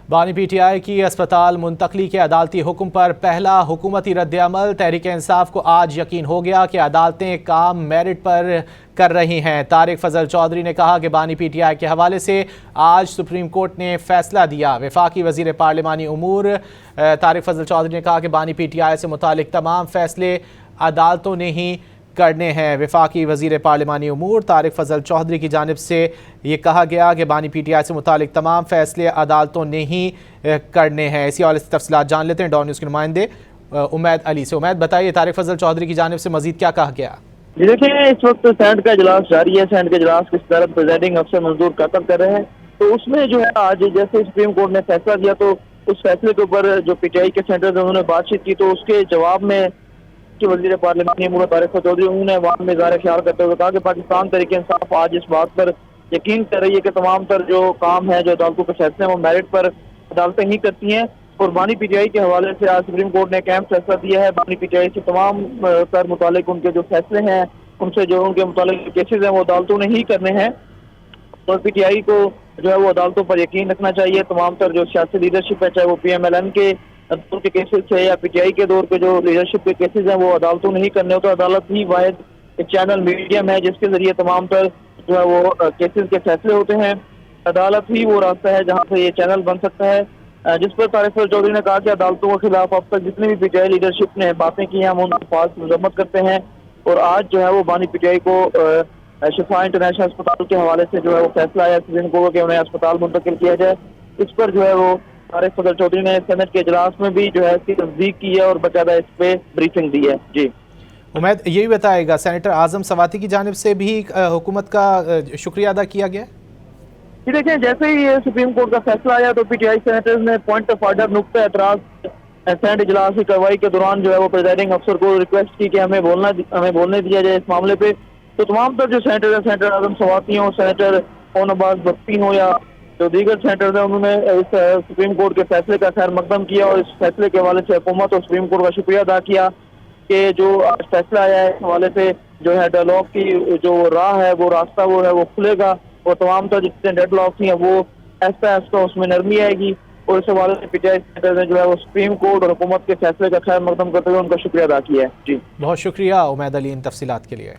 बानी पीटीआई की अस्पताल मुंतकली के अदालती हुक्म पर पहला हुकूमती रद्द-ए-अमल। तहरीक इंसाफ को आज यकीन हो गया कि अदालतें काम मेरिट पर कर रही हैं। तारिक फजल चौधरी ने कहा कि बानी पीटीआई के हवाले से आज सुप्रीम कोर्ट ने फैसला दिया। वफाकी वजीर पार्लिमानी उमूर तारिक फजल चौधरी ने कहा कि बानी पीटीआई से मुतालिक तमाम फैसले अदालतों ने ही करने हैं। वफाकी वजीर पार्लिमानी उमूर तारिक फजल चौधरी की जानिब से ये कहा गया कि बानी पीटीआई से मुतालिक तमाम फैसले अदालतों ने ही करने हैं। इसी हवाले से तफसीलात जान लेते हैं डॉन न्यूज़ के नुमाइंदे उमैद अली से। उमैद, बताइए तारिक फजल चौधरी की जानिब से मजीद क्या कहा गया? जी देखिए, इस वक्त सेनेट का इजलास जारी है। सेनेट के इजलास की सदारत प्रेसिडिंग अफसर मंजूर कातर कर रहे हैं। तो उसमें जो है आज जैसे सुप्रीम कोर्ट ने फैसला दिया तो उस फैसले के ऊपर जो पीटीआई के सेनेटर थे उन्होंने बातचीत की। तो उसके जवाब में कि वजीर पार्लिमानी उमूर तारिक फजल चौधरी उन्होंने अवाम में इज़हार ख्याल करते हुए कहा कि पाकिस्तान तहरीक इंसाफ आज इस बात पर यकीन कर रही है कि तमाम तर जो काम है, जो अदालतों के फैसले हैं, वो मेरिट पर अदालतें ही करती हैं। और बानी पीटीआई के हवाले से आज सुप्रीम कोर्ट ने एक अहम फैसला दिया है। बानी पीटीआई से तमाम तर मुतालिक उनके जो फैसले हैं, उनसे जो उनके मुतालिक केसेज हैं, वो अदालतों ने ही करने हैं। और पीटीआई को जो है वो अदालतों पर यकीन रखना चाहिए। तमाम तर जो सियासी लीडरशिप है, चाहे वो PMLN के दौर के केसेस है या पीटीआई के दौर के जो लीडरशिप के केसेज हैं, वो अदालतों ने ही करने होते। अदालत ही वाहिद एक चैनल मीडियम है जिसके जरिए तमाम तर जो है वो केसेज के फैसले होते हैं। अदालत ही वो रास्ता है जहाँ से ये चैनल बन सकता है। जिस पर तारिक फजल चौधरी ने कहा कि अदालतों के खिलाफ अब तक जितनी भी पीटीआई लीडरशिप ने बातें की हैं, हम उनकी पास मजम्मत करते हैं। और आज जो है वो बानी पीटीआई को शिफा इंटरनेशनल अस्पताल के हवाले से जो है वो फैसला आया सुप्रीम कोर्ट के उन्हें अस्पताल मुंतकिल किया जाए। इस पर जो है वो तारिक फजल चौधरी ने सेनेट के इजलास में भी जो है इसकी तस्दीक की है और बाकायदा इस पे ब्रीफिंग दी है। जी उमैद, ये भी बताएगा सेनेटर आजम सवाती की जानिब से भी हुकूमत का शुक्रिया अदा किया गया? जी देखिए, जैसे ही ये सुप्रीम कोर्ट का फैसला आया तो पीटीआई सेनेटर्स ने पॉइंट ऑफ ऑर्डर नुक्ता एतराज सेनेट इजलास की कार्रवाई के दौरान जो है वो प्रेसिडिंग अफसर को रिक्वेस्ट की कि हमें बोलने दिया जाए इस मामले पे। तो तमाम तर जो सेनेटर है, सेनेटर आजम सवाती हो, सेनेटर ओन अब्बास बख्ती हो या जो दीगर सेनेटर हैं, उन्होंने इस सुप्रीम कोर्ट के फैसले का खैर मकदम किया और इस फैसले के हवाले से हुकूमत और सुप्रीम कोर्ट का शुक्रिया अदा किया कि जो आज फैसला आया है इस हवाले से जो है डेडलॉक की जो राह है, वो रास्ता वो है वो खुलेगा और तमाम तर जितने डेडलॉक हैं वो ऐसा उसमें नरमी आएगी। और इस हवाले से पीटीआई सेनेटर ने जो है वो सुप्रीम कोर्ट और हुकूमत के फैसले का खैर मकदम करते हुए उनका शुक्रिया अदा किया है। जी बहुत शुक्रिया उमैद अली इन तफसीलात के लिए।